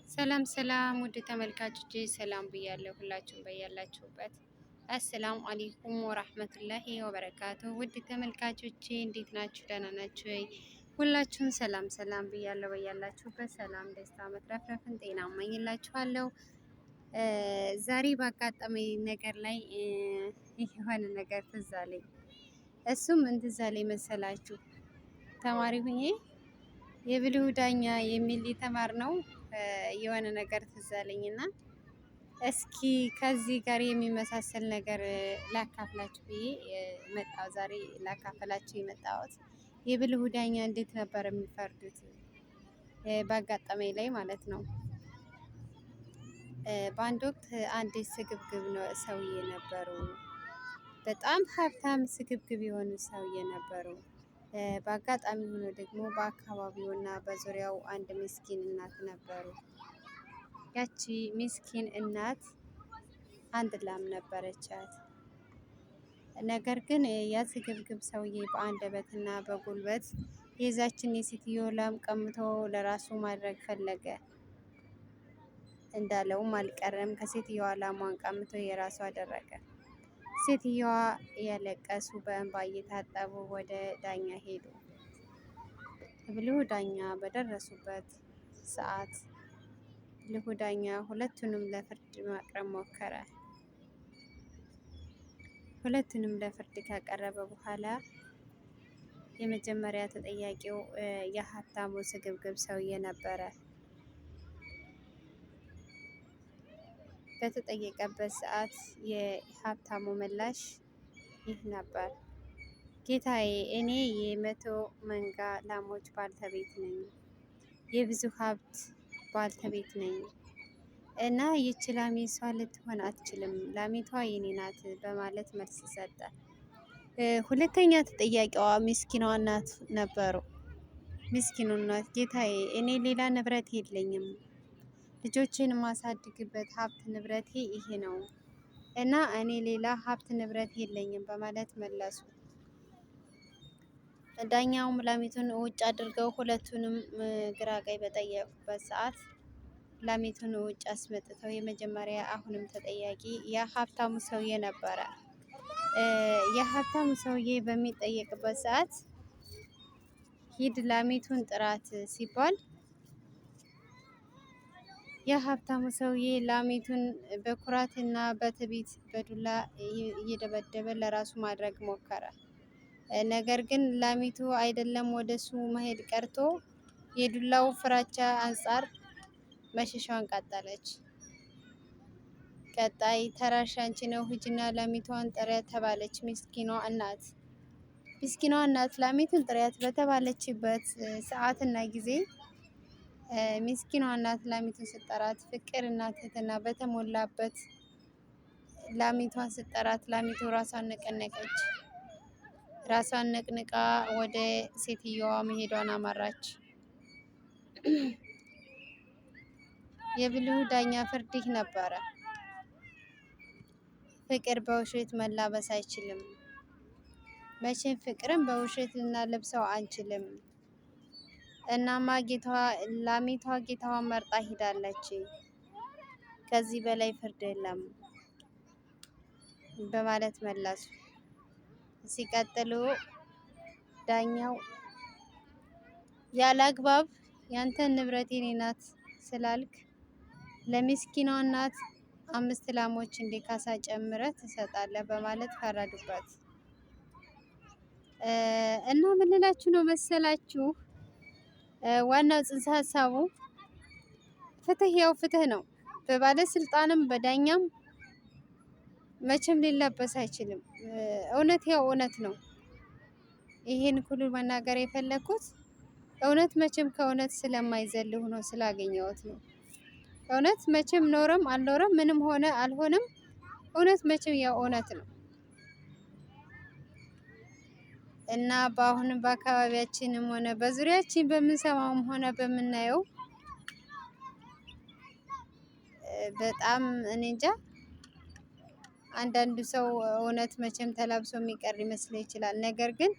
ሰላም ሰላም ውድ ተመልካቾቼ ሰላም ብያለሁ። ሁላችሁም በያላችሁበት አሰላሙ አለይኩም ወራህመቱላሂ ወበረካቱ። ውድ ተመልካቾቼ እንዴት ናችሁ? ደህና ናችሁ ወይ? ሁላችሁም ሰላም ሰላም ብያለሁ። በያላችሁበት ሰላም፣ ደስታ፣ መትረፍረፍን ጤና እመኝላችኋለሁ። ዛሬ ባጋጠመኝ ነገር ላይ የሆነ ነገር ትዝ አለኝ። እሱም ምን ትዝ አለኝ መሰላችሁ? ተማሪ ሁኜ የብልሁ ዳኛ የሚል የተማርነው የሆነ ነገር ትዝ አለኝና እስኪ ከዚህ ጋር የሚመሳሰል ነገር ላካፍላችሁ ብዬ መጣሁ። ዛሬ ላካፍላችሁ የመጣሁት የብልሁ ዳኛ እንዴት ነበር የሚፈርዱት ባጋጠመኝ ላይ ማለት ነው። በአንድ ወቅት አንድ ስግብግብ ነው ሰውዬ ነበሩ። በጣም ሀብታም ስግብግብ የሆኑ ሰውዬ ነበሩ። በአጋጣሚ ሆኖ ደግሞ በአካባቢው እና በዙሪያው አንድ ምስኪን እናት ነበሩ። ያቺ ምስኪን እናት አንድ ላም ነበረቻት። ነገር ግን ያ ስግብግብ ሰውዬ በአንደበትና በጉልበት የዛችን የሴትዮ ላም ቀምቶ ለራሱ ማድረግ ፈለገ። እንዳለውም አልቀረም። ከሴትየዋ ላሟን ቀምቶ የራሱ አደረገ። ሴትየዋ እያለቀሱ በእንባ እየታጠቡ ወደ ዳኛ ሄዱ። ብልሁ ዳኛ በደረሱበት ሰዓት ብልሁ ዳኛ ሁለቱንም ለፍርድ ማቅረብ ሞከረ። ሁለቱንም ለፍርድ ካቀረበ በኋላ የመጀመሪያ ተጠያቂው የሀብታሙ ስግብግብ ሰውዬ ነበረ። በተጠየቀበት ሰዓት የሀብታሙ ምላሽ ይህ ነበር። ጌታዬ፣ እኔ የመቶ መንጋ ላሞች ባልተቤት ነኝ። የብዙ ሀብት ባልተቤት ነኝ እና ይህች ላሜ እሷ ልትሆን አትችልም፣ ላሚቷ የኔ ናት በማለት መልስ ሰጠ። ሁለተኛ ተጠያቂዋ ምስኪኗ እናት ነበሩ። ምስኪኑ እናት ጌታዬ፣ እኔ ሌላ ንብረት የለኝም፣ ልጆችን የማሳድግበት ሀብት ንብረቴ ይሄ ነው እና እኔ ሌላ ሀብት ንብረት የለኝም በማለት መለሱ። ዳኛውም ላሚቱን ውጭ አድርገው ሁለቱንም ግራ ቀኝ በጠየቁበት ሰዓት ላሚቱን ውጭ አስመጥተው የመጀመሪያ አሁንም ተጠያቂ የሀብታሙ ሰውዬ ነበረ። የሀብታሙ ሰውዬ በሚጠየቅበት ሰዓት ሂድ ላሚቱን ጥራት ሲባል የሀብታሙ ሰውዬ ላሚቱን በኩራትና በትዕቢት በዱላ እየደበደበ ለራሱ ማድረግ ሞከረ። ነገር ግን ላሚቱ አይደለም ወደሱ መሄድ ቀርቶ የዱላው ፍራቻ አንጻር መሸሻዋን ቀጠለች። ቀጣይ ተራሽ አንቺ ነው፣ ሂጂና ላሚቷን ጥሪያት ተባለች። ምስኪኗ እናት ላሚቱን ጥሪያት በተባለችበት ሰዓትና ጊዜ ምስኪኗ እናት ላሚቱን ስጠራት ፍቅርና ትህትና በተሞላበት ላሚቷን ስጠራት ላሚቱ ራሷን ነቀነቀች። ራሷን ነቅንቃ ወደ ሴትየዋ መሄዷን አመራች። የብልሁ ዳኛ ፍርድ ይህ ነበረ። ፍቅር በውሸት መላበስ አይችልም። መቼም ፍቅርን በውሸት ልናለብሰው አንችልም። እናማ ላሚቷ ጌታዋን መርጣ ሂዳለች። ከዚህ በላይ ፍርድ የለም በማለት መለሱ። ሲቀጥሉ ዳኛው ያለ አግባብ ያንተን ንብረት የኔ ናት ስላልክ ለምስኪኗ እናት 5 ላሞች እንደ ካሳ ጨምረህ ትሰጣለህ በማለት ፈረዱበት። እና ምን ልላችሁ ነው መሰላችሁ? ዋናው ጽንሰ ሀሳቡ ፍትህ ያው ፍትህ ነው። በባለስልጣንም በዳኛም መቼም ሊላበስ አይችልም። እውነት ያው እውነት ነው። ይሄን ሁሉ መናገር የፈለኩት እውነት መቼም ከእውነት ስለማይዘል ሆኖ ስላገኘሁት ነው። እውነት መቼም ኖረም አልኖረም ምንም ሆነ አልሆነም እውነት መቼም ያው እውነት ነው እና በአሁንም በአካባቢያችንም ሆነ በዙሪያችን በምንሰማውም ሆነ በምናየው በጣም እኔ እንጃ አንዳንዱ ሰው እውነት መቼም ተላብሶ የሚቀር ሊመስለው ይችላል። ነገር ግን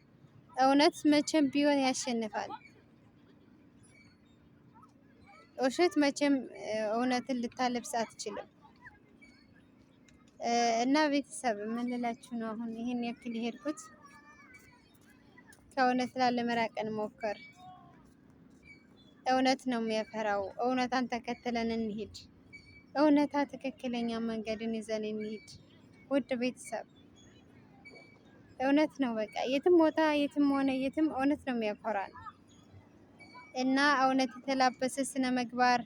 እውነት መቼም ቢሆን ያሸንፋል። ውሸት መቼም እውነትን ልታለብስ አትችልም። እና ቤተሰብ ምን ልላችሁ ነው አሁን ይሄን ያክል የሄድኩት ከእውነት ላለመራቅ እንሞክር። እውነት ነው የሚያፈራው። እውነታን ተከትለን እንሂድ። እውነታ ትክክለኛ መንገድን ይዘን እንሂድ። ውድ ቤተሰብ እውነት ነው በቃ የትም ቦታ የትም ሆነ የትም እውነት ነው የሚያኮራን እና እውነት የተላበሰ ስነ ምግባር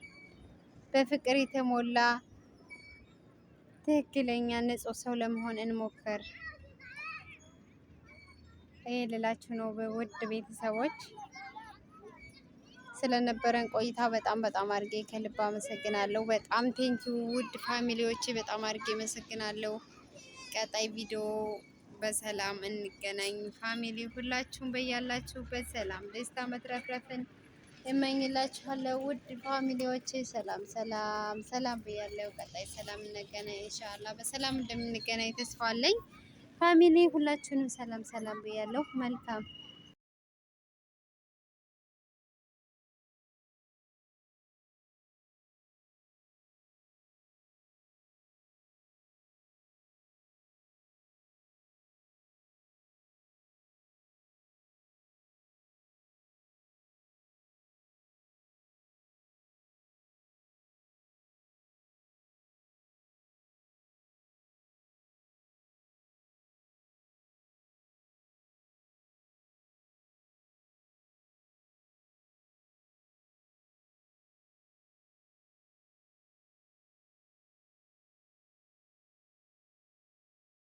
በፍቅር የተሞላ ትክክለኛ ንጹህ ሰው ለመሆን እንሞክር። ይሄ ልላችሁ ነው ውድ ቤተሰቦች። ስለነበረን ቆይታ በጣም በጣም አድርጌ ከልብ አመሰግናለሁ። በጣም ቴንኪው ውድ ፋሚሊዎቼ በጣም አድርጌ አመሰግናለሁ። ቀጣይ ቪዲዮ በሰላም እንገናኝ። ፋሚሊ ሁላችሁም በያላችሁበት ሰላም፣ ደስታ፣ መትረፍረፍን እመኝላችኋለሁ። ውድ ፋሚሊዎቼ ሰላም ሰላም ሰላም ብያለሁ። ቀጣይ ሰላም እንገናኝ ኢንሻአላህ። በሰላም እንደምንገናኝ ተስፋ አለኝ። ፋሚሊ ሁላችሁንም ሰላም ሰላም ብያለሁ። መልካም